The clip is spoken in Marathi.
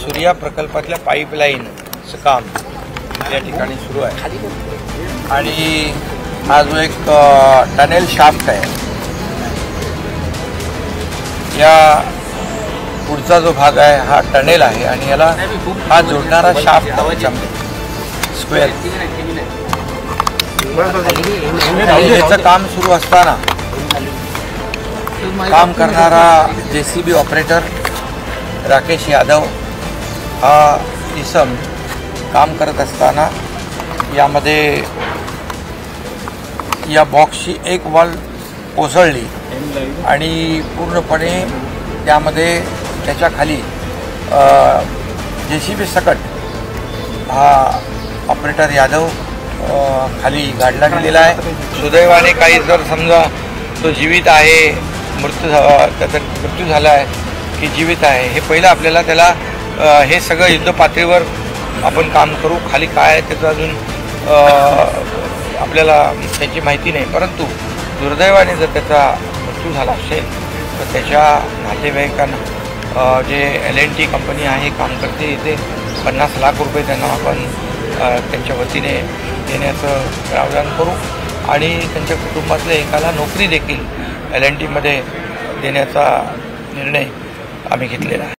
सूर्या प्रकल्पातल्या पाईपलाईनचं काम या ठिकाणी सुरू आहे आणि हा जो एक टनेल शाफ्ट आहे, या पुढचा जो भाग आहे हा टनेल आहे आणि याला हा जोडणारा शाफ्ट स्क्वेअर याचं काम सुरू असताना काम करणारा JCB ऑपरेटर राकेश यादव हा इसम काम करत असताना यामध्ये या बॉक्सची एक वॉल कोसळली आणि पूर्णपणे त्यामध्ये त्याच्या खाली JCB सकट हा ऑपरेटर यादव खाली गाडला गेलेला आहे। सुदैवाने काही जर समजा तो जीवित आहे, त्याचा मृत्यू झाला आहे की जीवित आहे हे पहिलं आपल्याला त्याला हे सगळं युद्ध पातळीवर आपण काम करू। खाली काय आहे त्याचं अजून आपल्याला त्याची माहिती नाही, परंतु दुर्दैवाने जर त्याचा मृत्यू झाला असेल तर त्याच्या नातेवाईकांना जे L&T कंपनी आहे काम करते, इथे 50 लाख रुपये त्यांना आपण त्यांच्या वतीने देण्याचं प्रावधान करू आणि त्यांच्या कुटुंबातल्या एकाला नोकरी देखील L&T मध्ये देण्याचा निर्णय आम्ही घेतलेला आहे।